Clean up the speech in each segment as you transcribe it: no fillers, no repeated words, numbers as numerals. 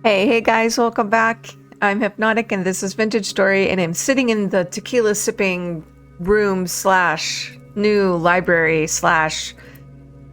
Hey guys, welcome back. I'm Hypnotic and this is Vintage Story, and I'm sitting in the tequila sipping room slash new library slash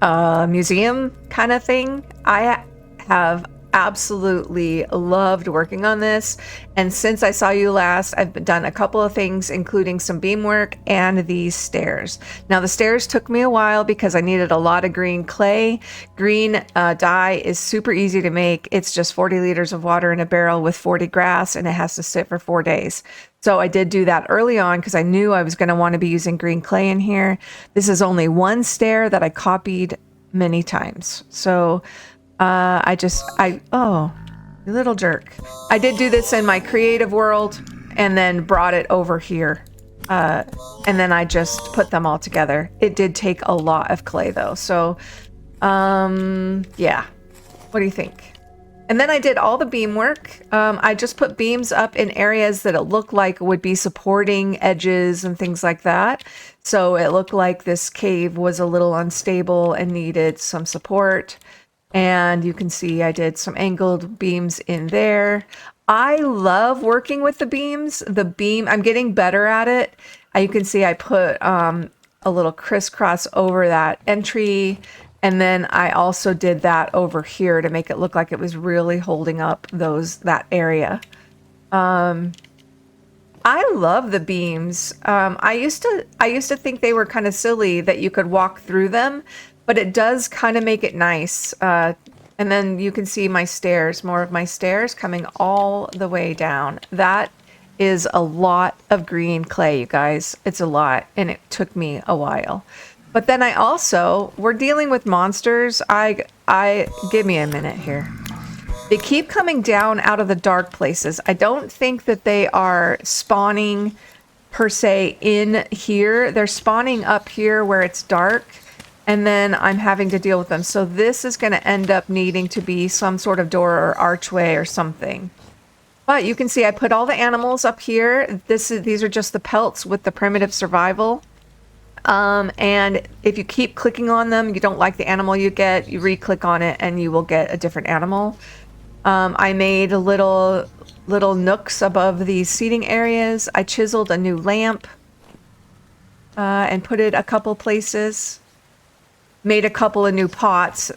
museum kind of thing. I have absolutely loved working on this, and since I saw you last, I've done a couple of things, including some beamwork and these stairs. Now the stairs took me a while because I needed a lot of green clay. Green dye is super easy to make. It's just 40 liters of water in a barrel with 40 grass, and it has to sit for 4 days. So I did do that early on because I knew I was going to want to be using green clay in here. This is only one stair that I copied many times. So oh, you little jerk. I did do this in my creative world and then brought it over here. And then I just put them all together. It did take a lot of clay though. So, yeah. What do you think? And then I did all the beam work. I just put beams up in areas that it looked like would be supporting edges and things like that. So it looked like this cave was a little unstable and needed some support. And you can see I did some angled beams in there. I love working with the beams. I'm getting better at it. You can see I put a little crisscross over that entry. And then I also did that over here to make it look like it was really holding up that area. I love the beams. I used to think they were kind of silly that you could walk through them, but it does kind of make it nice. And then you can see my stairs, more of my stairs coming all the way down. That is a lot of green clay, you guys. It's a lot, and it took me a while. But then we're dealing with monsters. Give me a minute here. They keep coming down out of the dark places. I don't think that they are spawning per se in here. They're spawning up here where it's dark, and then I'm having to deal with them. So this is going to end up needing to be some sort of door or archway or something. But you can see I put all the animals up here. These are just the pelts with the primitive survival. And if you keep clicking on them, you don't like the animal you get, you re-click on it and you will get a different animal. I made little nooks above these seating areas. I chiseled a new lamp and put it a couple places. Made a couple of new pots.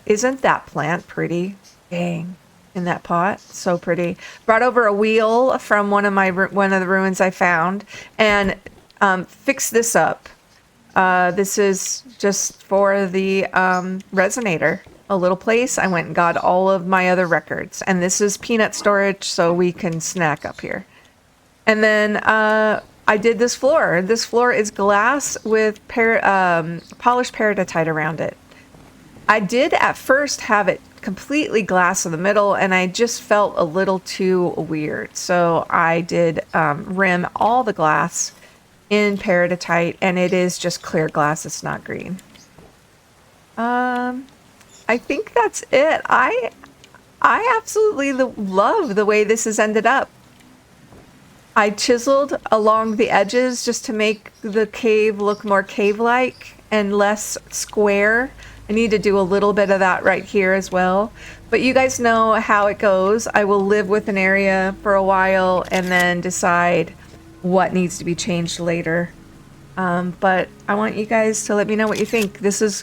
Isn't that plant pretty? Dang, in that pot, so pretty. Brought over a wheel from one of the ruins I found and fixed this up. This is just for the resonator, a little place. I went and got all of my other records, and this is peanut storage so we can snack up here. And then I did this floor. This floor is glass with polished peridotite around it. I did at first have it completely glass in the middle, and I just felt a little too weird. So I did rim all the glass in peridotite, and it is just clear glass. It's not green. I think that's it. I absolutely love the way this has ended up. I chiseled along the edges just to make the cave look more cave-like and less square. I need to do a little bit of that right here as well. But you guys know how it goes. I will live with an area for a while and then decide what needs to be changed later. But I want you guys to let me know what you think. This is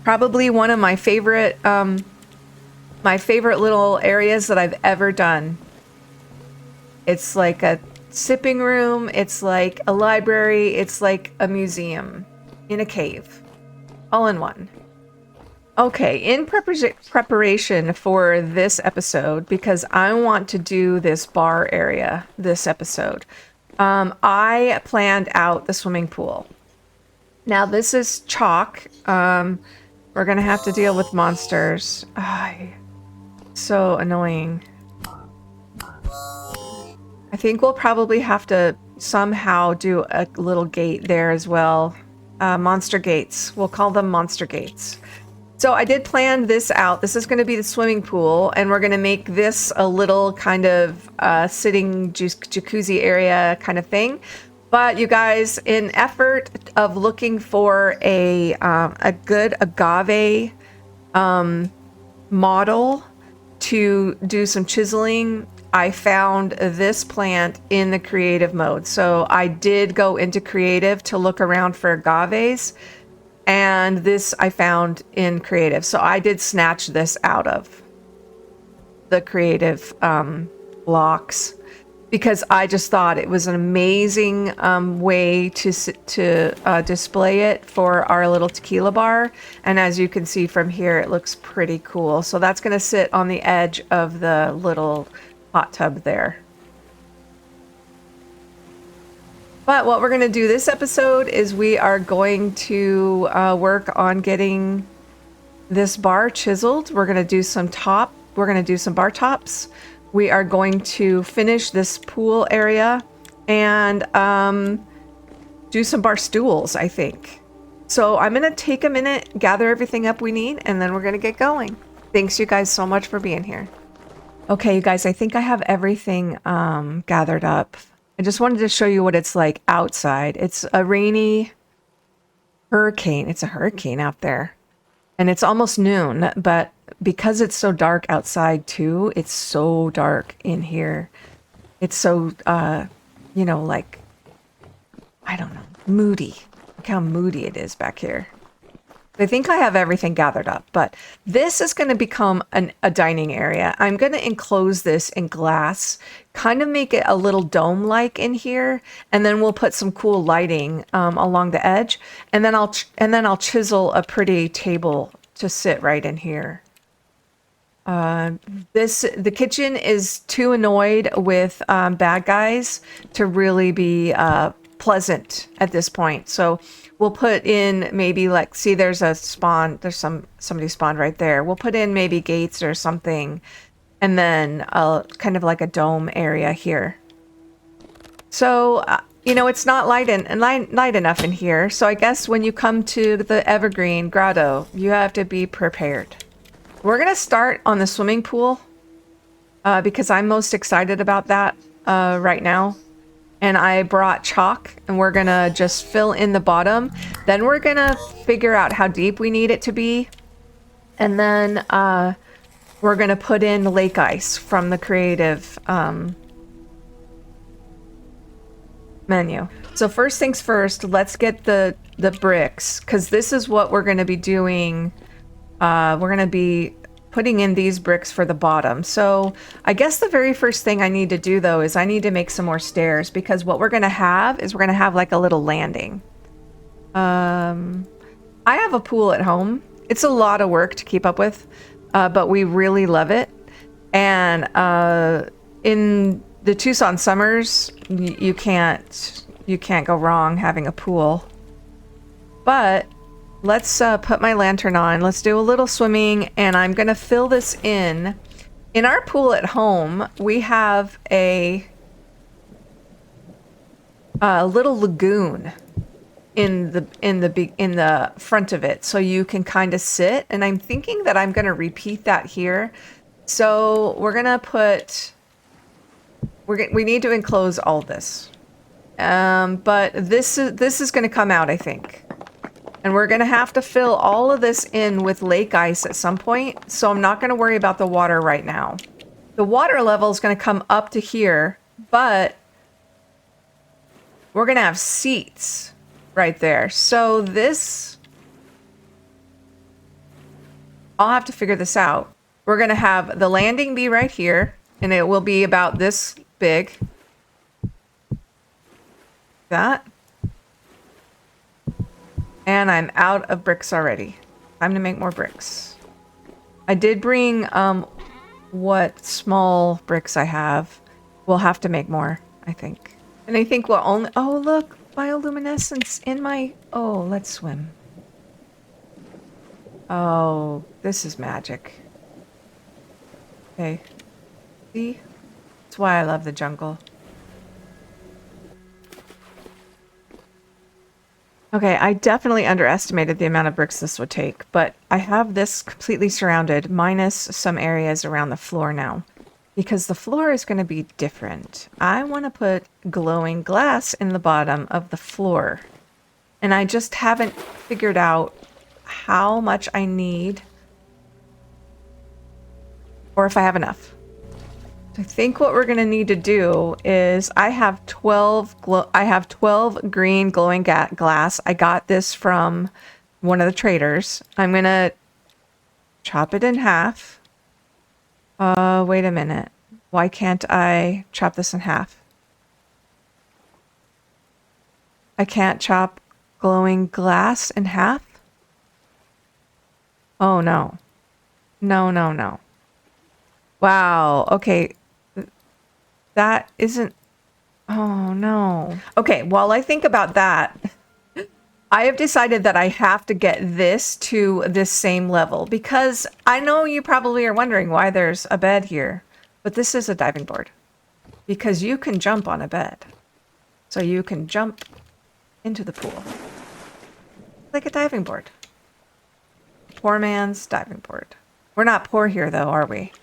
probably one of my favorite little areas that I've ever done. It's like a sipping room, it's like a library, it's like a museum in a cave, all in one. Okay, in preparation for this episode, because I want to do this bar area this episode, I planned out the swimming pool. Now this is chalk. We're gonna have to deal with monsters. So annoying. I think we'll probably have to somehow do a little gate there as well. Monster gates. We'll call them monster gates. So I did plan this out. This is going to be the swimming pool, and we're going to make this a little kind of sitting jacuzzi area kind of thing. But you guys, in effort of looking for a good agave model, to do some chiseling, I found this plant in the creative mode. So I did go into creative to look around for agaves, and this I found in creative. So I did snatch this out of the creative blocks because I just thought it was an amazing way to display it for our little tequila bar. And as you can see from here, it looks pretty cool. So that's going to sit on the edge of the little hot tub there. But what we're going to do this episode is we are going to work on getting this bar chiseled. We're going to do some We're going to do some bar tops. We are going to finish this pool area and do some bar stools, I think. So I'm going to take a minute, gather everything up we need, and then we're going to get going. Thanks you guys so much for being here. Okay, you guys, I think I have everything gathered up. I just wanted to show you what it's like outside. It's a rainy hurricane. It's a hurricane out there. And it's almost noon, but because it's so dark outside too, it's so dark in here. It's so, you know, like, I don't know, moody. Look how moody it is back here. I think I have everything gathered up, but this is going to become a dining area. I'm going to enclose this in glass, kind of make it a little dome-like in here, and then we'll put some cool lighting along the edge, and then I'll chisel a pretty table to sit right in here. The kitchen is too annoyed with bad guys to really be pleasant at this point, so we'll put in maybe like, see, there's a spawn. There's somebody spawned right there. We'll put in maybe gates or something, and then kind of like a dome area here. So you know, it's not light enough in here. So I guess when you come to the Evergreen Grotto, you have to be prepared. We're gonna start on the swimming pool because I'm most excited about that right now. And I brought chalk, and we're gonna just fill in the bottom. Then we're gonna figure out how deep we need it to be. And then we're gonna put in lake ice from the creative menu. So first things first, let's get the bricks, because this is what we're gonna be doing. We're gonna be putting in these bricks for the bottom. So I guess the very first thing I need to do though is I need to make some more stairs, because what we're gonna have is we're gonna have like a little landing. I have a pool at home. It's a lot of work to keep up with, but we really love it. And in the Tucson summers, you can't go wrong having a pool. But let's put my lantern on. Let's do a little swimming, and I'm going to fill this in. In our pool at home, we have a little lagoon in the front of it, so you can kind of sit. And I'm thinking that I'm going to repeat that here. So we're going to put. We need to enclose all this, but this is going to come out, I think. And we're going to have to fill all of this in with lake ice at some point, so I'm not going to worry about the water right now. The water level is going to come up to here, but we're going to have seats right there. So this, I'll have to figure this out. We're going to have the landing be right here, and it will be about this big. That. And I'm out of bricks already. Time to make more bricks. I did bring what small bricks I have. We'll have to make more, I think. And I think we'll only... Oh, look! Bioluminescence in my... Oh, let's swim. Oh, this is magic. Okay. See? That's why I love the jungle. Okay, I definitely underestimated the amount of bricks this would take, but I have this completely surrounded, minus some areas around the floor now, because the floor is going to be different. I want to put glowing glass in the bottom of the floor, and I just haven't figured out how much I need or if I have enough. I think what we're gonna need to do is I have 12 green glowing glass. I got this from one of the traders. I'm gonna chop it in half. Wait a minute. Why can't I chop this in half? I can't chop glowing glass in half? Oh no. No, no, no. Wow. Okay. That isn't... Oh, no. Okay, while I think about that, I have decided that I have to get this to this same level because I know you probably are wondering why there's a bed here, but this is a diving board because you can jump on a bed. So you can jump into the pool like a diving board. Poor man's diving board. We're not poor here though, are we?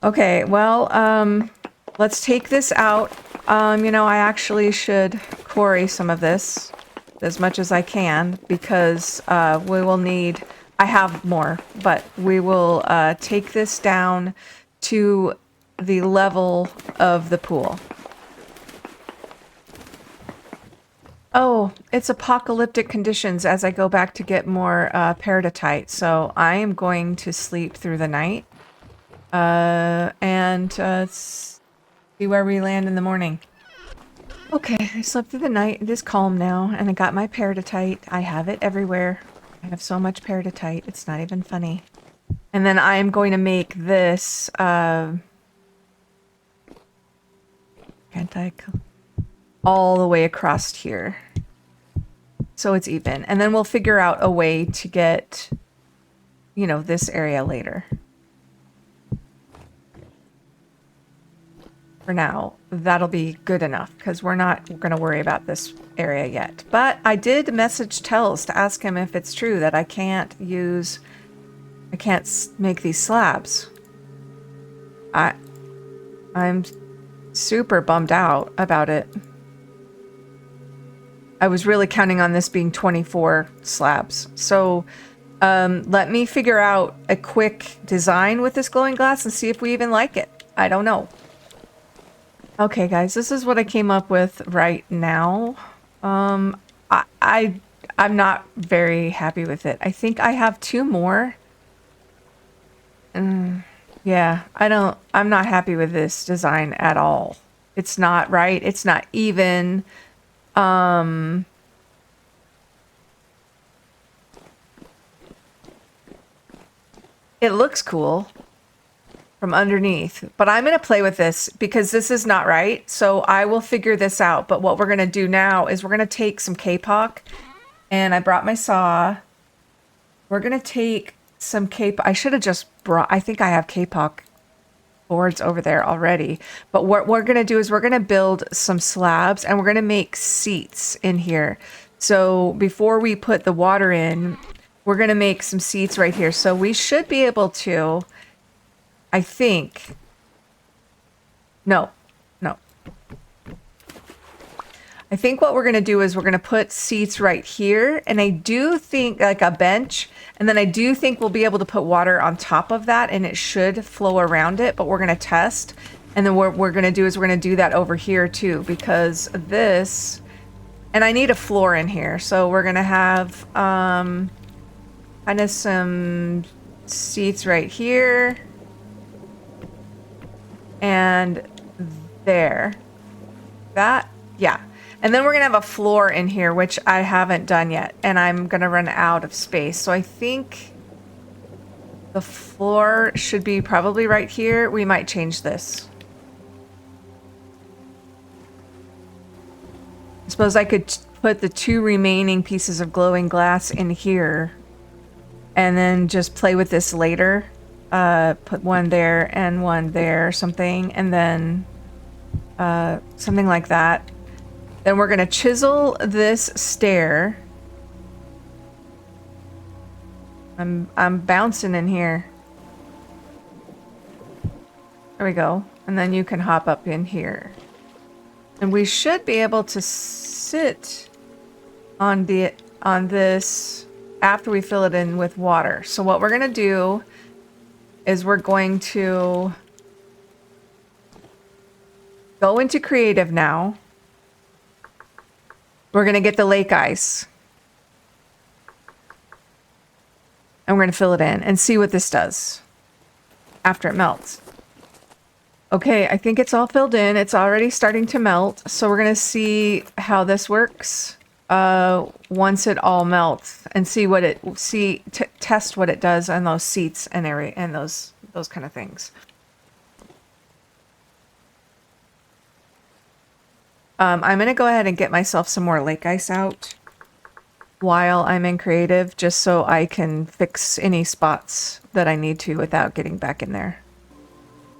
Okay, well, let's take this out. You know, I actually should quarry some of this as much as I can because we will need... I have more, but we will take this down to the level of the pool. Oh, it's apocalyptic conditions as I go back to get more peridotite, so I am going to sleep through the night. And see where we land in the morning. Okay, I slept through the night. It is calm now, and I got my peridotite. I have it everywhere. I have so much peridotite. It's not even funny. And then I am going to make this, can't I? All the way across here. So it's even. And then we'll figure out a way to get, you know, this area later. For now, that'll be good enough because we're not going to worry about this area yet. But I did message Tells to ask him if it's true that I can't make these slabs. I'm super bummed out about it. I was really counting on this being 24 slabs. So let me figure out a quick design with this glowing glass and see if we even like it. I don't know. Okay, guys, this is what I came up with right now. I'm not very happy with it. I think I have 2 more. Yeah, I'm not happy with this design at all. It's not right. It's not even. It looks cool from underneath, but I'm going to play with this because this is not right. So I will figure this out. But what we're going to do now is we're going to take some K-Pop, and I brought my saw. We're going to take some K-Pop. I should have just brought, I think I have K-Pop boards over there already. But what we're going to do is we're going to build some slabs and we're going to make seats in here. So before we put the water in, we're going to make some seats right here. So we should be able to, I think, no. I think what we're going to do is we're going to put seats right here. And I do think like a bench. And then I do think we'll be able to put water on top of that and it should flow around it. But we're going to test. And then what we're going to do is we're going to do that over here too. Because this, and I need a floor in here. So we're going to have kind of some seats right here. And there. That, yeah. And then we're going to have a floor in here, which I haven't done yet. And I'm going to run out of space. So I think the floor should be probably right here. We might change this. I suppose I could put the 2 remaining pieces of glowing glass in here. And then just play with this later. Put one there and one there, something. And then something like that. Then we're going to chisel this stair. I'm bouncing in here. There we go. And then you can hop up in here. And we should be able to sit on this after we fill it in with water. So what we're gonna do is we're going to go into creative now. We're gonna get the lake ice. And we're gonna fill it in and see what this does after it melts. Okay, I think it's all filled in. It's already starting to melt. So we're gonna see how this works once it all melts and see what it test what it does on those seats and area and those kind of things. I'm gonna go ahead and get myself some more lake ice out while I'm in creative, just so I can fix any spots that I need to without getting back in there.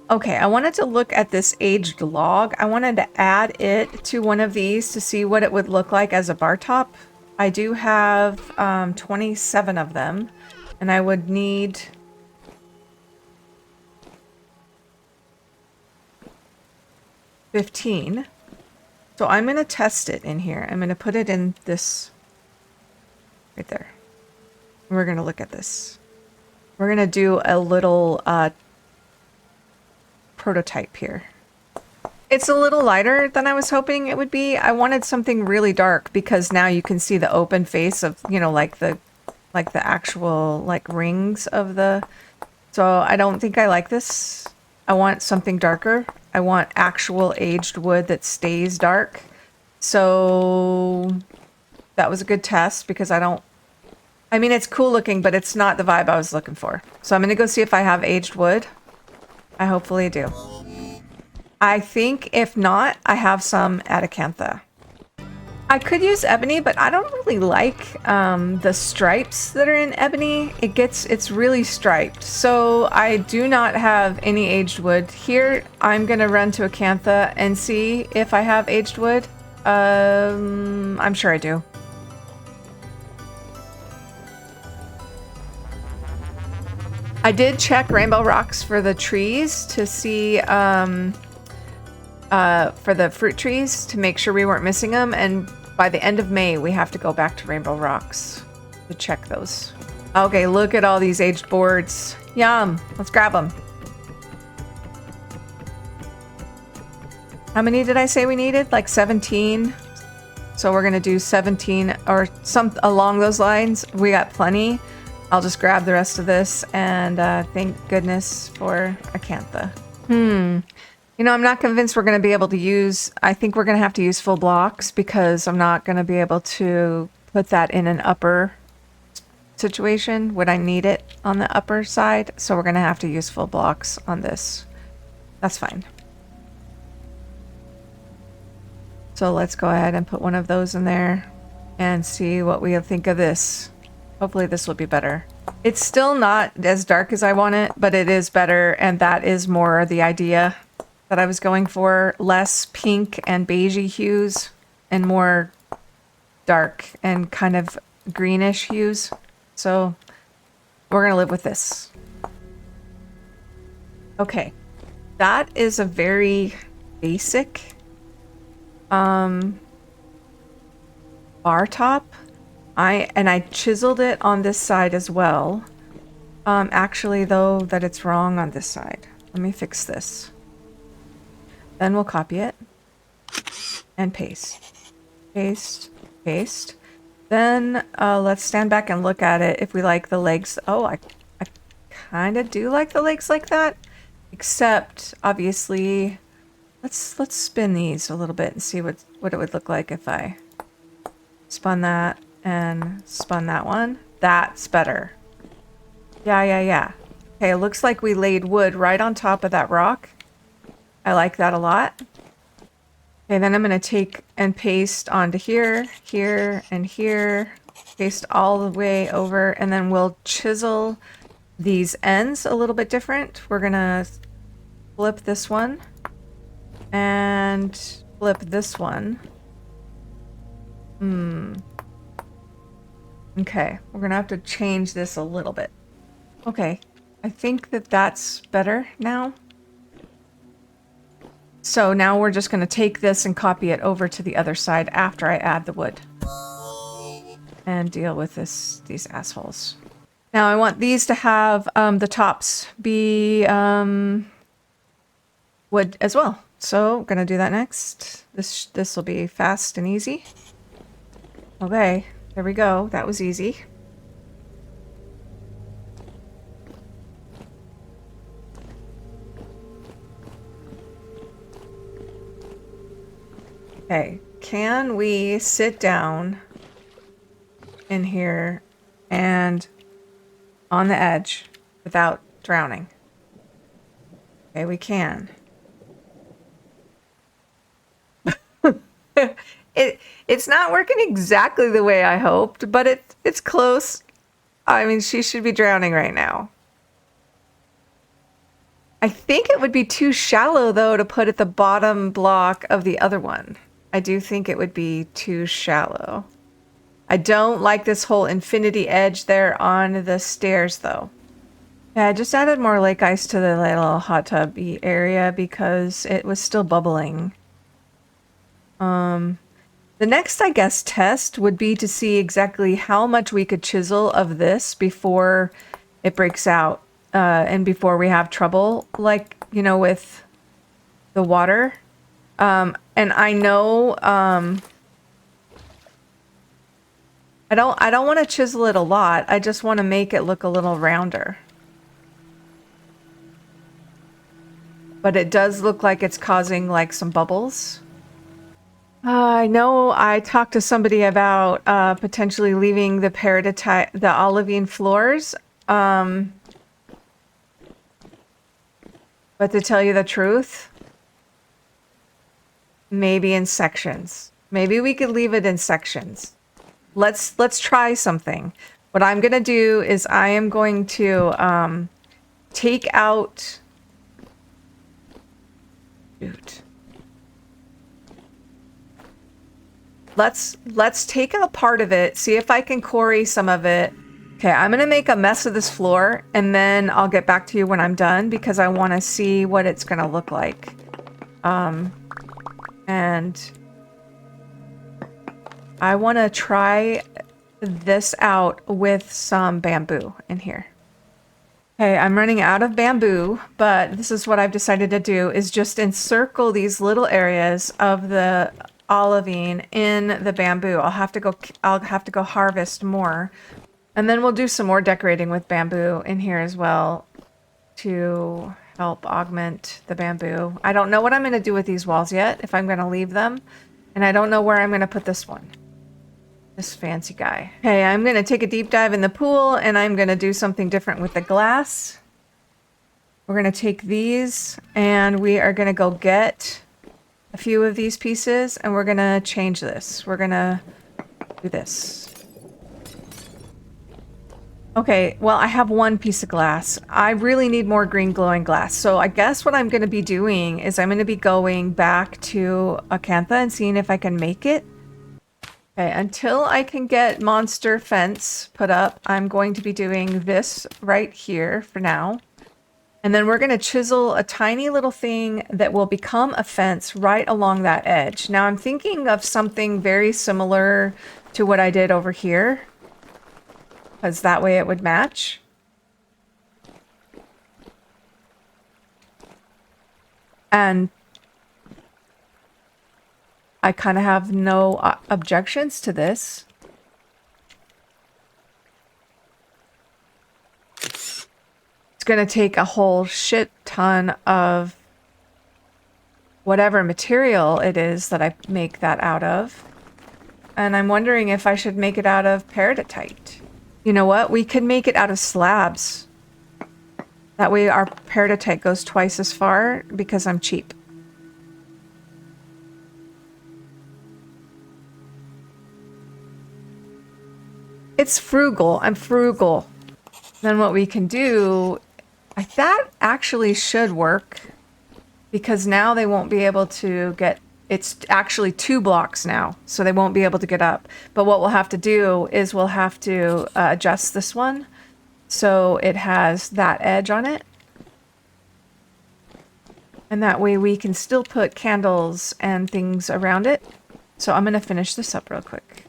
Okay, I wanted to look at this aged log. I wanted to add it to one of these to see what it would look like as a bar top. I do have 27 of them, and I would need 15. So I'm going to test it in here. I'm going to put it in this right there. We're going to look at this. We're going to do a little prototype here. It's a little lighter than I was hoping it would be. I wanted something really dark because now you can see the open face of, you know, like the actual like rings of the. So I don't think I like this. I want something darker. I want actual aged wood that stays dark. So that was a good test because I mean, it's cool looking, but it's not the vibe I was looking for. So I'm going to go see if I have aged wood. I hopefully do. I think if not, I have some Atacantha. I could use ebony, but I don't really like the stripes that are in ebony. It's really striped. So I do not have any aged wood. Here, I'm going to run to Acantha and see if I have aged wood. I'm sure I do. I did check Rainbow Rocks for the trees to see, for the fruit trees to make sure we weren't missing them. And by the end of May, we have to go back to Rainbow Rocks to check those. Okay, look at all these aged boards. Yum. Let's grab them. How many did I say we needed? Like 17. So we're going to do 17 or some along those lines. We got plenty. I'll just grab the rest of this, and thank goodness for Acantha. You know, I'm not convinced we're going to be able to use... I think we're going to have to use full blocks because I'm not going to be able to put that in an upper situation. Would I need it on the upper side? So we're going to have to use full blocks on this. That's fine. So let's go ahead and put one of those in there and see what we think of this. Hopefully this will be better. It's still not as dark as I want it, but it is better, and that is more the idea that I was going for. Less pink and beigey hues and more dark and kind of greenish hues. So we're gonna live with this. Okay, that is a very basic bar top. I chiseled it on this side as well. Actually, though, that it's wrong on this side. Let me fix this. Then we'll copy it and paste. Paste, paste. Then let's stand back and look at it if we like the legs. Oh, I kind of do like the legs like that. Except, obviously, let's spin these a little bit and see what it would look like if I spun that. And spun that one. That's better. Yeah. Okay, it looks like we laid wood right on top of that rock. I like that a lot. Okay, then I'm going to take and paste onto here, here, and here. Paste all the way over, and then we'll chisel these ends a little bit different. We're going to flip this one and flip this one. Okay, we're gonna have to change this a little bit. Okay, I think that's better now. So now we're just gonna take this and copy it over to the other side after I add the wood. and deal with these assholes. Now I want these to have the tops be wood as well. So I'm gonna do that next. This will be fast and easy. Okay, there we go. That was easy. Okay, can we sit down in here and on the edge without drowning? Okay, we can. It's not working exactly the way I hoped, but it's close. I mean, she should be drowning right now. I think it would be too shallow though to put at the bottom block of the other one. I do think it would be too shallow. I don't like this whole infinity edge there on the stairs though. Yeah, I just added more lake ice to the little hot tubby area because it was still bubbling. The next, I guess, test would be to see exactly how much we could chisel of this before it breaks out and before we have trouble, like, you know, with the water. And I know I don't want to chisel it a lot. I just want to make it look a little rounder. But it does look like it's causing like some bubbles. I know I talked to somebody about potentially leaving the peridotite, the olivine floors. But to tell you the truth, maybe in sections. Maybe we could leave it in sections. Let's try something. What I'm gonna do is I am going to take out. Shoot. Let's take out part of it, see if I can quarry some of it. Okay, I'm gonna make a mess of this floor and then I'll get back to you when I'm done because I want to see what it's gonna look like. And I want to try this out with some bamboo in here. Okay, I'm running out of bamboo, but this is what I've decided to do is just encircle these little areas of the olivine in the bamboo. I'll have to go harvest more. And then we'll do some more decorating with bamboo in here as well to help augment the bamboo. I don't know what I'm going to do with these walls yet, if I'm going to leave them. And I don't know where I'm going to put this one. This fancy guy. Okay, I'm going to take a deep dive in the pool and I'm going to do something different with the glass. We're going to take these and we are going to go get a few of these pieces and we're going to change this. We're going to do this. Okay, well, I have one piece of glass. I really need more green glowing glass. So I guess what I'm going to be doing is I'm going to be going back to Acantha and seeing if I can make it. Okay, until I can get monster fence put up, I'm going to be doing this right here for now. And then we're going to chisel a tiny little thing that will become a fence right along that edge. Now I'm thinking of something very similar to what I did over here, because that way it would match. And I kind of have no objections to this. It's going to take a whole shit ton of whatever material it is that I make that out of. And I'm wondering if I should make it out of peridotite. You know what? We could make it out of slabs. That way our peridotite goes twice as far because I'm cheap. It's frugal. I'm frugal. Then what we can do, that actually should work because now they won't be able to get, it's actually 2 blocks now, so they won't be able to get up. But what we'll have to do is we'll have to adjust this one so it has that edge on it. And that way we can still put candles and things around it. So I'm going to finish this up real quick.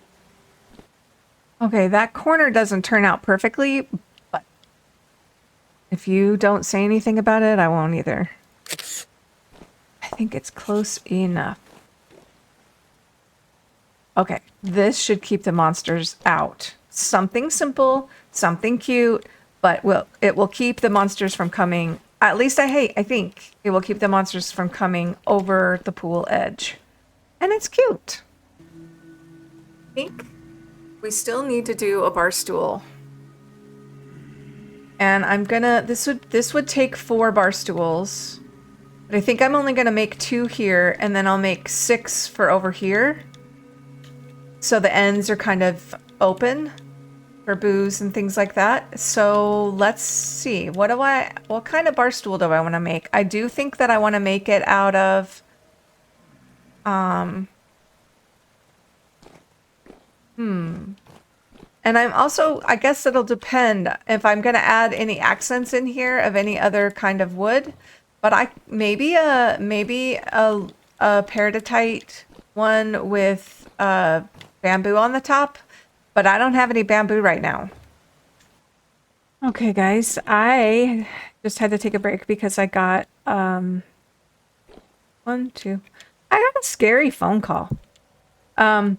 Okay, that corner doesn't turn out perfectly, but if you don't say anything about it, I won't either. I think it's close enough. Okay, this should keep the monsters out. Something simple, something cute, but it will keep the monsters from coming. At least I think it will keep the monsters from coming over the pool edge. And it's cute. I think we still need to do a bar stool. And I'm gonna, this would take 4 bar stools. But I think I'm only gonna make 2 here, and then I'll make 6 for over here. So the ends are kind of open for booze and things like that. So let's see, what kind of bar stool do I want to make? I do think that I want to make it out of, and I'm also, I guess it'll depend if I'm going to add any accents in here of any other kind of wood, but maybe a peridotite one with bamboo on the top, but I don't have any bamboo right now. Okay, guys, I just had to take a break because I got I got a scary phone call. I'm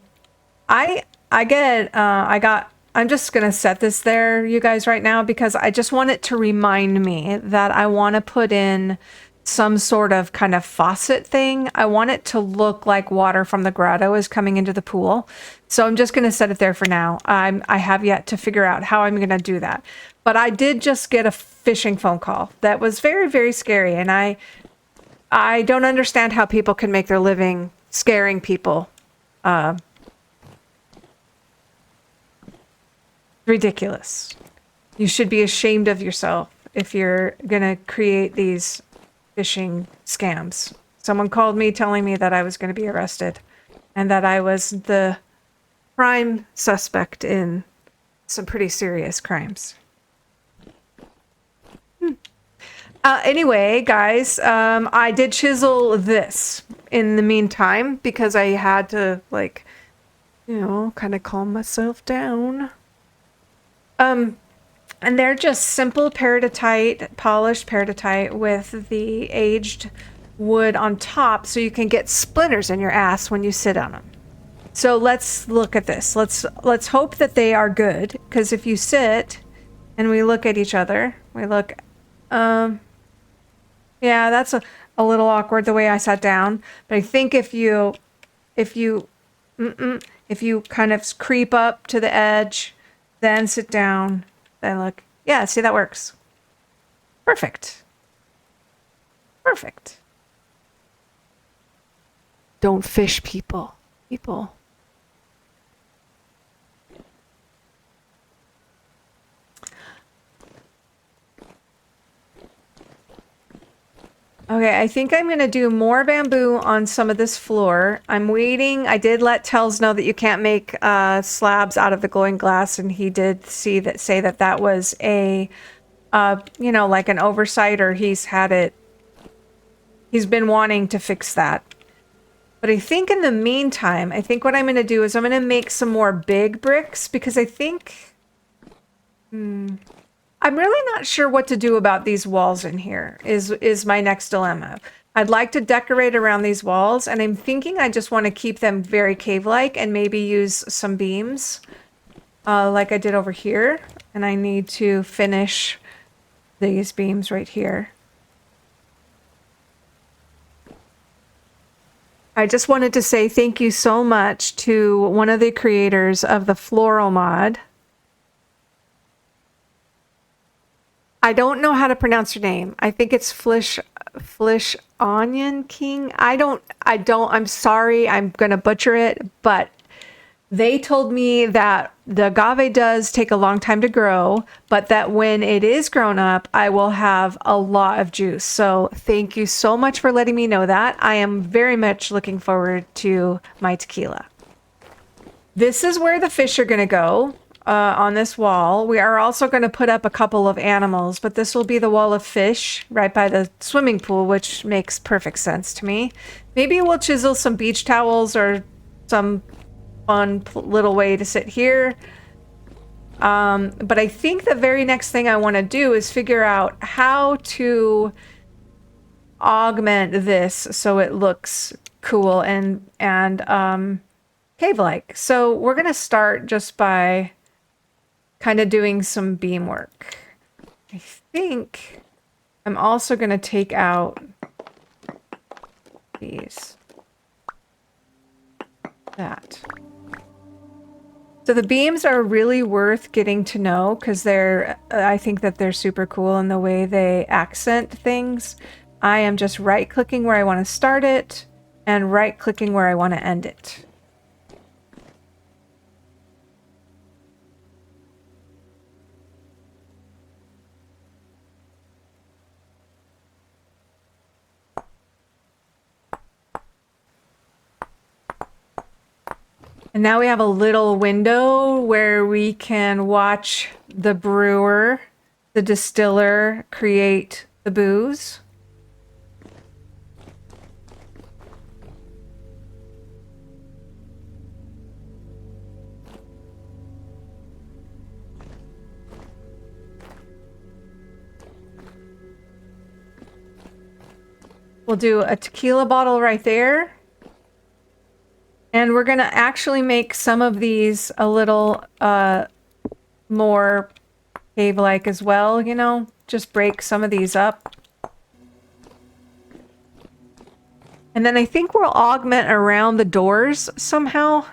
just gonna set this there, you guys, right now, because I just want it to remind me that I want to put in some sort of kind of faucet thing. I want it to look like water from the grotto is coming into the pool. So I'm just going to set it there for now. I have yet to figure out how I'm going to do that. But I did just get a phishing phone call that was very, very scary. And I don't understand how people can make their living scaring people. Ridiculous. You should be ashamed of yourself if you're going to create these phishing scams. Someone called me telling me that I was going to be arrested and that I was the prime suspect in some pretty serious crimes. Anyway, guys, I did chisel this in the meantime because I had to, like, you know, kind of calm myself down. And they're just simple peridotite, polished peridotite with the aged wood on top so you can get splinters in your ass when you sit on them. So let's look at this. Let's hope that they are good, because if you sit and we look at each other, we look, yeah, that's a little awkward the way I sat down. But I think if you kind of creep up to the edge, then sit down, then look. Yeah, see, that works. Perfect. Perfect. Don't fish people. People. Okay, I think I'm going to do more bamboo on some of this floor. I'm waiting. I did let Tells know that you can't make slabs out of the glowing glass, and he did say that was a, you know, like an oversight, or he's been wanting to fix that. But I think in the meantime, I think what I'm going to do is I'm going to make some more big bricks, because I think... I'm really not sure what to do about these walls in here, is my next dilemma. I'd like to decorate around these walls, and I'm thinking I just want to keep them very cave-like and maybe use some beams like I did over here. And I need to finish these beams right here. I just wanted to say thank you so much to one of the creators of the Floral mod. I don't know how to pronounce her name. I think it's Flish Onion King. I'm sorry, I'm gonna butcher it, but they told me that the agave does take a long time to grow, but that when it is grown up, I will have a lot of juice. So thank you so much for letting me know that. I am very much looking forward to my tequila. This is where the fish are gonna go. On this wall. We are also going to put up a couple of animals, but this will be the wall of fish right by the swimming pool, which makes perfect sense to me. Maybe we'll chisel some beach towels or some fun little way to sit here. But I think the very next thing I want to do is figure out how to augment this so it looks cool and cave-like. So we're going to start just by kind of doing some beam work. I think I'm also going to take out these. That. So the beams are really worth getting to know because I think that they're super cool in the way they accent things. I am just right-clicking where I want to start it and right-clicking where I want to end it. And now we have a little window where we can watch the brewer, the distiller, create the booze. We'll do a tequila bottle right there. And we're going to actually make some of these a little more cave-like as well, you know? Just break some of these up. And then I think we'll augment around the doors somehow.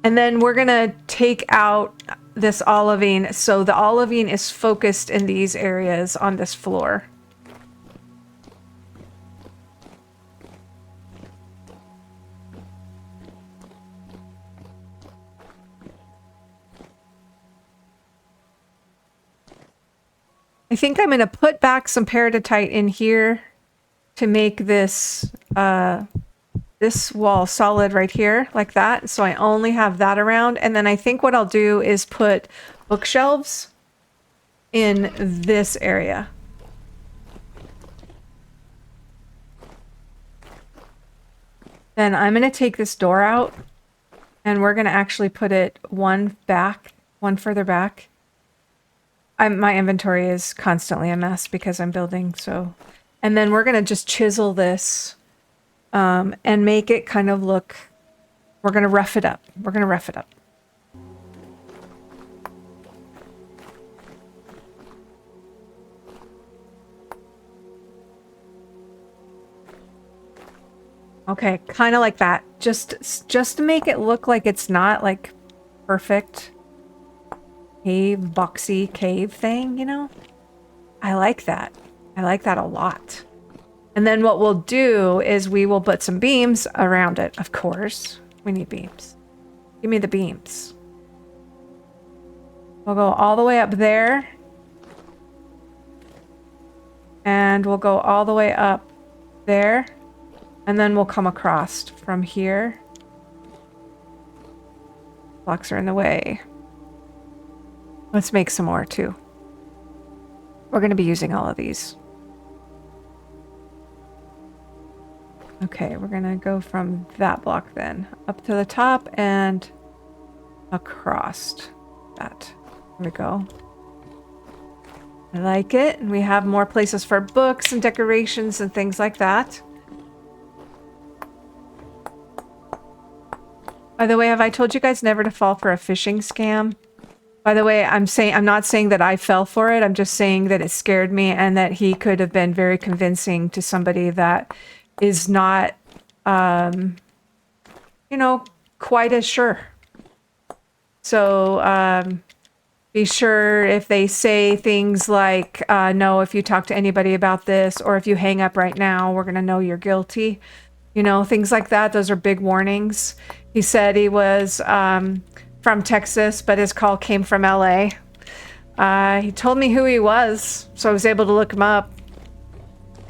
And then we're going to take out this olivine, so the olivine is focused in these areas on this floor. I think I'm going to put back some peridotite in here to make this this wall solid right here, like that. So I only have that around. And then I think what I'll do is put bookshelves in this area. Then I'm going to take this door out and we're going to actually put it one further back. My inventory is constantly a mess because I'm building, so... And then we're going to just chisel this and make it kind of look... We're going to rough it up. We're going to rough it up. Okay, kind of like that. Just to make it look like it's not, like, perfect... cave, boxy cave thing, you know? I like that. I like that a lot. And then what we'll do is we will put some beams around it, of course. We need beams. Give me the beams. We'll go all the way up there. And we'll go all the way up there. And then we'll come across from here. Blocks are in the way. Let's make some more too. We're going to be using all of these. Okay, we're going to go from that block then up to the top and across that. There we go. I like it. And we have more places for books and decorations and things like that. By the way, have I told you guys never to fall for a phishing scam? By the way, I'm not saying that I fell for it. I'm just saying that it scared me and that he could have been very convincing to somebody that is not, you know, quite as sure. So be sure if they say things like, no, if you talk to anybody about this, or if you hang up right now, we're going to know you're guilty. You know, things like that. Those are big warnings. He said he was... from Texas, but his call came from LA. He told me who he was, so I was able to look him up.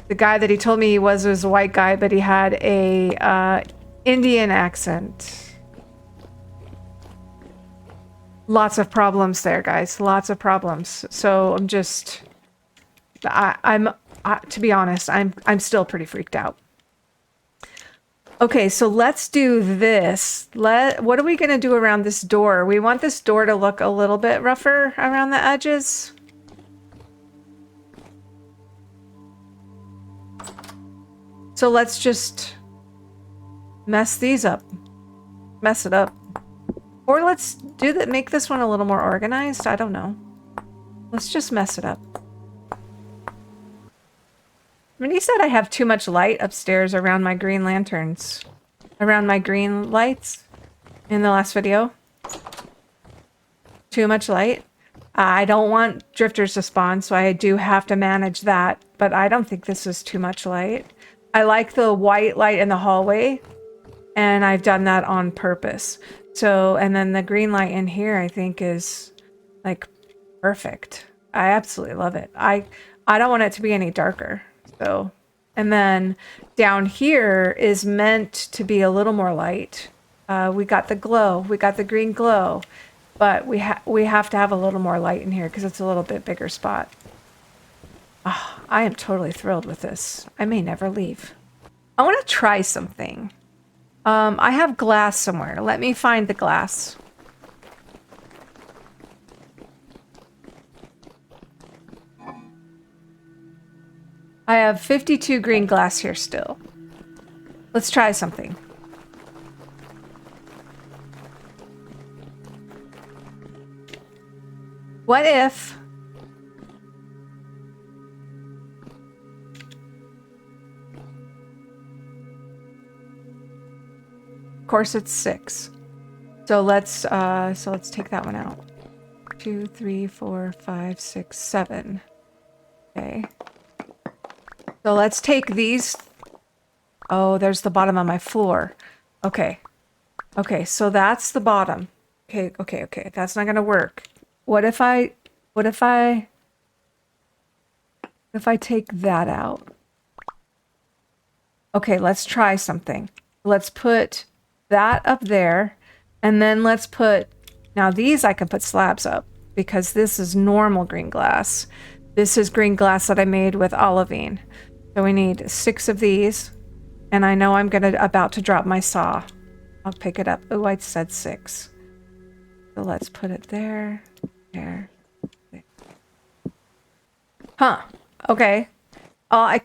The guy that he told me he was a white guy, but he had a Indian accent. Lots of problems there, guys. Lots of problems. So I'm just, to be honest, I'm still pretty freaked out. Okay, so let's do this. What are we going to do around this door? We want this door to look a little bit rougher around the edges. So let's just mess these up. Mess it up. Or let's do that, make this one a little more organized. I don't know. Let's just mess it up. Minnie said I have too much light upstairs around my green lanterns. Around my green lights in the last video. Too much light. I don't want drifters to spawn, so I do have to manage that. But I don't think this is too much light. I like the white light in the hallway. And I've done that on purpose. So, and then the green light in here, I think is like perfect. I absolutely love it. I don't want it to be any darker. So, and then down here is meant to be a little more light. We got the glow, we got the green glow, but we have to have a little more light in here because it's a little bit bigger spot. Oh, I am totally thrilled with this. I may never leave. I want to try something. I have glass somewhere. Let me find the glass. I have 52 green glass here still. Let's try something. What if... Of course it's 6. So let's take that one out. 2, 3, 4, 5, 6, 7. Okay. So let's take these. Oh, there's the bottom of my floor. Okay. Okay, so that's the bottom. Okay. That's not gonna work. What if I take that out? Okay, let's try something. Let's put that up there, and then let's put, now these I can put slabs up because this is normal green glass. This is green glass that I made with olivine. So we need 6 of these, and I know I'm about to drop my saw. I'll pick it up. Oh, I said 6. So let's put it there, there. Huh. Okay. I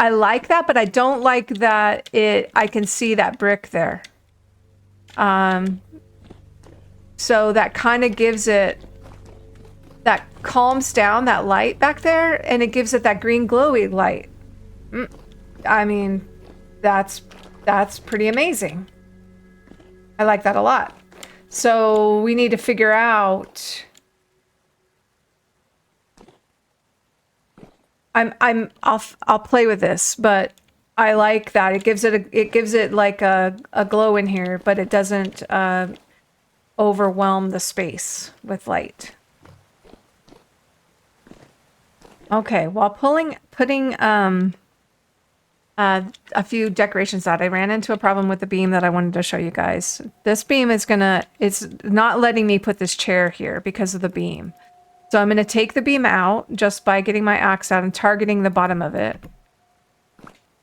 like that, but I don't like that I can see that brick there. So that kind of gives it, that calms down that light back there, and it gives it that green glowy light. I mean, that's pretty amazing. I like that a lot. So we need to figure out. I'll play with this, but I like that it gives it like a glow in here, but it doesn't overwhelm the space with light. Okay, while putting a few decorations out, I ran into a problem with the beam that I wanted to show you guys. This beam it's not letting me put this chair here because of the beam. So I'm gonna take the beam out just by getting my axe out and targeting the bottom of it.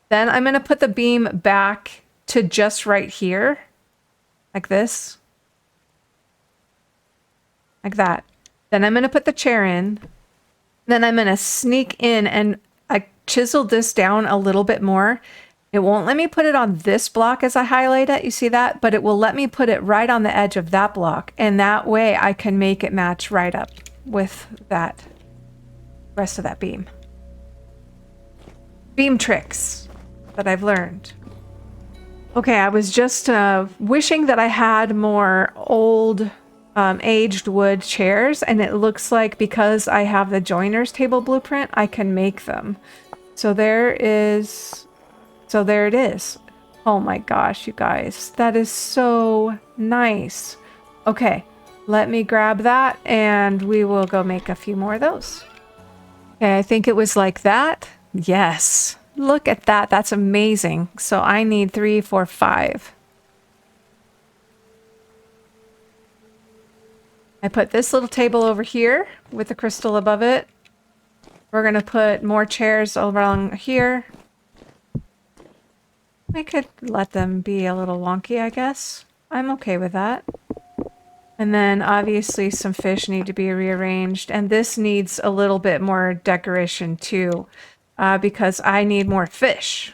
Then I'm gonna put the beam back to just right here, like this. Like that. Then I'm gonna put the chair in. Then I'm gonna sneak in and I chiseled this down a little bit more. It won't let me put it on this block as I highlight it, you see that? But it will let me put it right on the edge of that block, and that way I can make it match right up with that rest of that beam. Beam tricks that I've learned. Okay, I was just wishing that I had more old aged wood chairs, and it looks like because I have the joiner's table blueprint, I can make them. So there it is. Oh my gosh, you guys, that is so nice. Okay, let me grab that and we will go make a few more of those. Okay, I think it was like that. Yes, look at that. That's amazing. So I need 3, 4, 5. I put this little table over here with the crystal above it. We're going to put more chairs along here. I could let them be a little wonky, I guess. I'm okay with that. And then obviously some fish need to be rearranged. And this needs a little bit more decoration too, because I need more fish.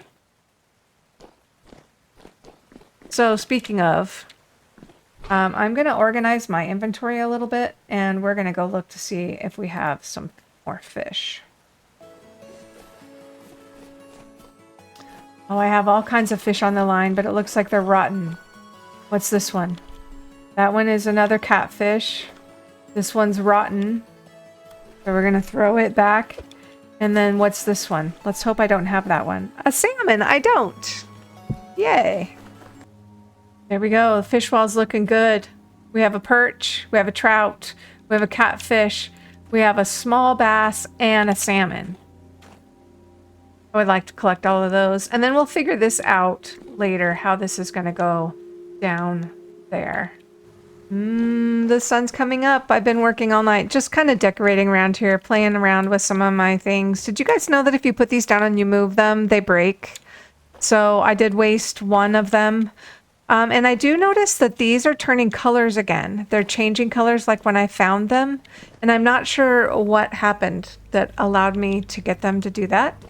So speaking of, I'm going to organize my inventory a little bit, and we're going to go look to see if we have some more fish. Oh, I have all kinds of fish on the line, but it looks like they're rotten. What's this one? That one is another catfish. This one's rotten. So we're going to throw it back. And then what's this one? Let's hope I don't have that one. A salmon! I don't! Yay! There we go. The fish wall's looking good. We have a perch. We have a trout. We have a catfish. We have a small bass and a salmon. I would like to collect all of those. And then we'll figure this out later, how this is going to go down there. The sun's coming up. I've been working all night, just kind of decorating around here, playing around with some of my things. Did you guys know that if you put these down and you move them, they break? So I did waste one of them. And I do notice that these are turning colors again. They're changing colors like when I found them. And I'm not sure what happened that allowed me to get them to do that.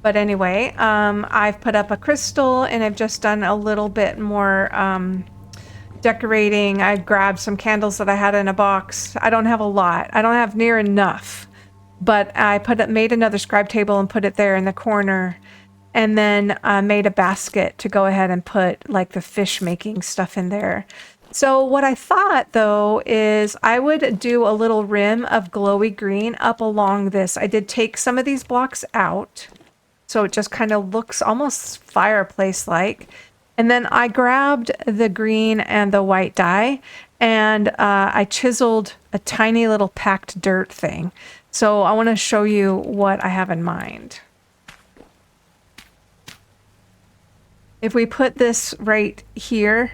But anyway, I've put up a crystal and I've just done a little bit more decorating. I grabbed some candles that I had in a box. I don't have a lot. I don't have near enough. But I made another scribe table and put it there in the corner. And then made a basket to go ahead and put like the fish making stuff in there. So what I thought though is I would do a little rim of glowy green up along this. I did take some of these blocks out. So it just kind of looks almost fireplace-like. And then I grabbed the green and the white dye and I chiseled a tiny little packed dirt thing. So I want to show you what I have in mind. If we put this right here,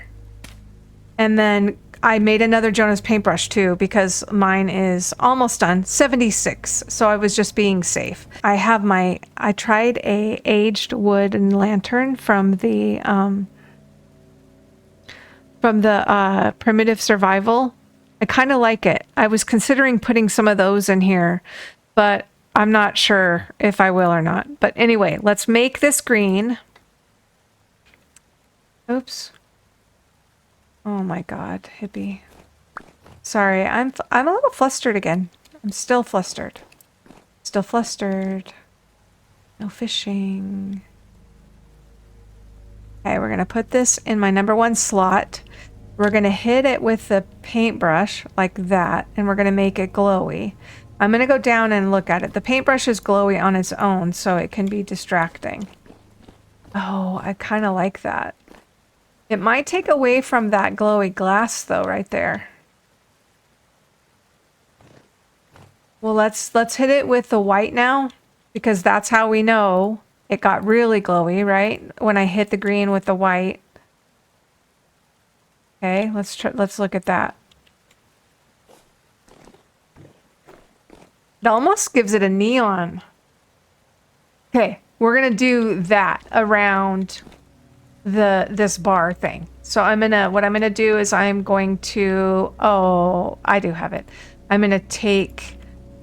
and then I made another Jonas paintbrush too, because mine is almost done, 76. So I was just being safe. I tried a aged wooden lantern from the Primitive Survival. I kind of like it. I was considering putting some of those in here, but I'm not sure if I will or not. But anyway, let's make this green. Oops. Oh my God, Hypi. Sorry, I'm a little flustered again. I'm still flustered. Still flustered. No fishing. Okay, we're gonna put this in my #1 slot. We're gonna hit it with the paintbrush like that, and we're gonna make it glowy. I'm gonna go down and look at it. The paintbrush is glowy on its own, so it can be distracting. Oh, I kind of like that. It might take away from that glowy glass though, right there. Well, let's hit it with the white now, because that's how we know it got really glowy, right? When I hit the green with the white. Okay, let's look at that. It almost gives it a neon. Okay, we're gonna do that around this bar thing. So what I'm gonna do is I'm going to, oh, I do have it. I'm gonna take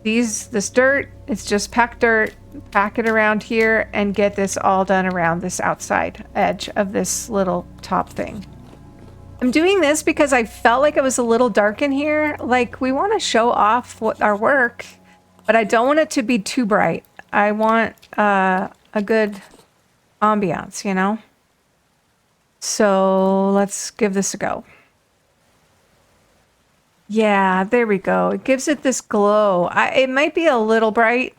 this dirt, it's just packed dirt, pack it around here and get this all done around this outside edge of this little top thing. I'm doing this because I felt like it was a little dark in here. Like, we want to show off our work, but I don't want it to be too bright. I want a good ambiance, you know? So let's give this a go. Yeah, there we go. It gives it this glow. It might be a little bright.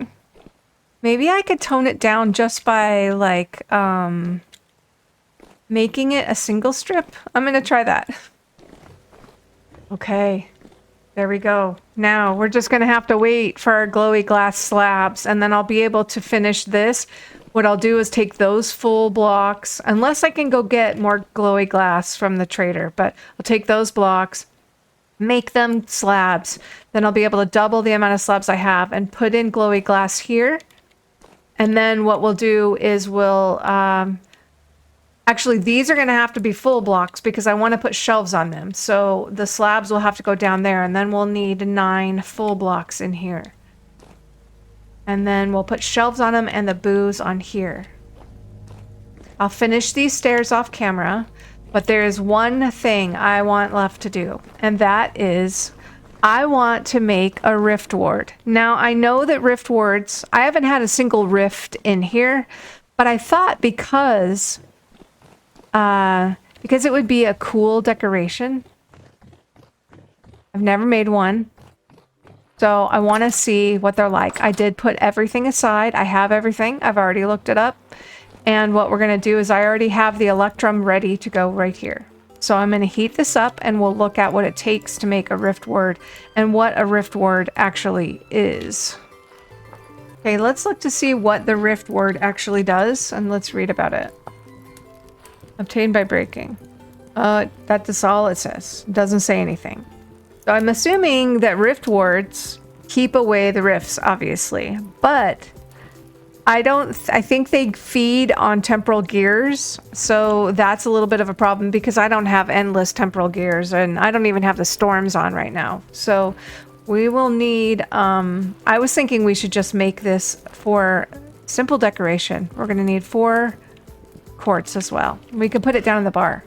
Maybe I could tone it down just by like making it a single strip. I'm gonna try that. Okay, there we go. Now we're just gonna have to wait for our glowy glass slabs, and then I'll be able to finish this. What I'll do is take those full blocks, unless I can go get more glowy glass from the trader, but I'll take those blocks, make them slabs. Then I'll be able to double the amount of slabs I have and put in glowy glass here. And then what we'll do is we'll Actually, these are going to have to be full blocks because I want to put shelves on them. So the slabs will have to go down there, and then we'll need 9 full blocks in here. And then we'll put shelves on them and the booze on here. I'll finish these stairs off camera, but there is one thing I want left to do, and that is I want to make a rift ward. Now, I know that rift wards, I haven't had a single rift in here, but I thought because it would be a cool decoration. I've never made one. So I want to see what they're like. I did put everything aside. I have everything. I've already looked it up. And what we're going to do is I already have the electrum ready to go right here. So I'm going to heat this up and we'll look at what it takes to make a rift ward and what a rift ward actually is. Okay, let's look to see what the rift ward actually does and let's read about it. Obtained by breaking. That's all it says. It doesn't say anything. So I'm assuming that rift wards keep away the rifts, obviously. But I think they feed on temporal gears. So that's a little bit of a problem because I don't have endless temporal gears and I don't even have the storms on right now. So we will need, I was thinking we should just make this for simple decoration. We're going to need 4 quartz as well. We can put it down in the bar.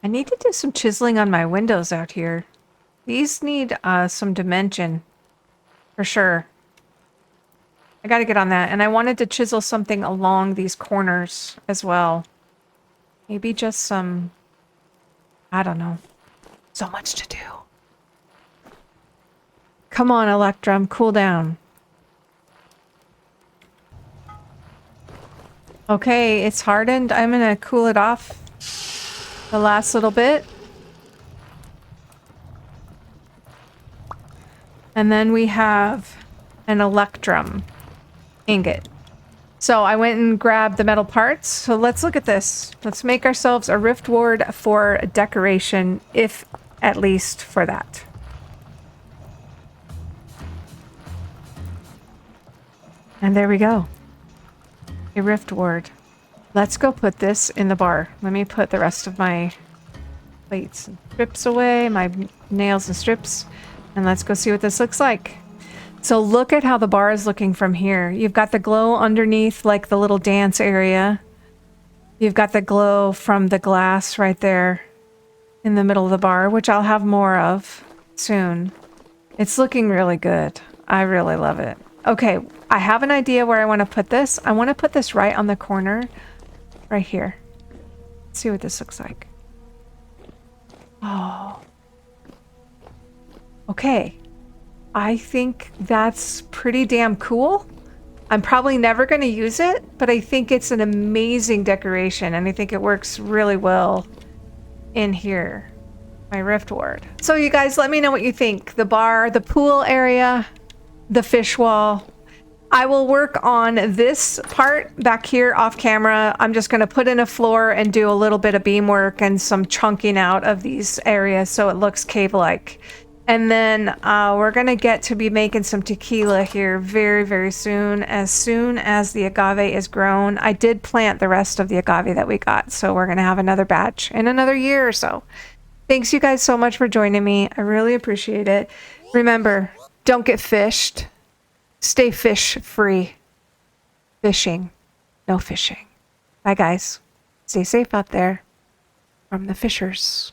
I need to do some chiseling on my windows out here. These need some dimension for sure. I got to get on that. And I wanted to chisel something along these corners as well. Maybe just some, I don't know. So much to do. Come on, Electrum, cool down. Okay, it's hardened. I'm gonna cool it off the last little bit. And then we have an electrum ingot. So I went and grabbed the metal parts. So let's look at this. Let's make ourselves a rift ward for decoration, if at least for that. And there we go. A rift ward. Let's go put this in the bar. Let me put the rest of my plates and strips away, my nails and strips, and let's go see what this looks like. So look at how the bar is looking from here. You've got the glow underneath, like the little dance area. You've got the glow from the glass right there in the middle of the bar, which I'll have more of soon. It's looking really good. I really love it. Okay, I have an idea where I want to put this. I want to put this right on the corner, right here. Let's see what this looks like. Oh. Okay. I think that's pretty damn cool. I'm probably never going to use it, but I think it's an amazing decoration, and I think it works really well in here. My rift ward. So you guys, let me know what you think. The bar, the pool area, the fish wall. I will work on this part back here off camera. I'm just going to put in a floor and do a little bit of beam work and some chunking out of these areas so it looks cave-like. And then we're going to get to be making some tequila here very, very soon as the agave is grown. I did plant the rest of the agave that we got, so we're going to have another batch in another year or so. Thanks you guys so much for joining me. I really appreciate it. Remember, don't get fished. Stay fish free. Fishing. No fishing. Bye guys. Stay safe out there from the fishers.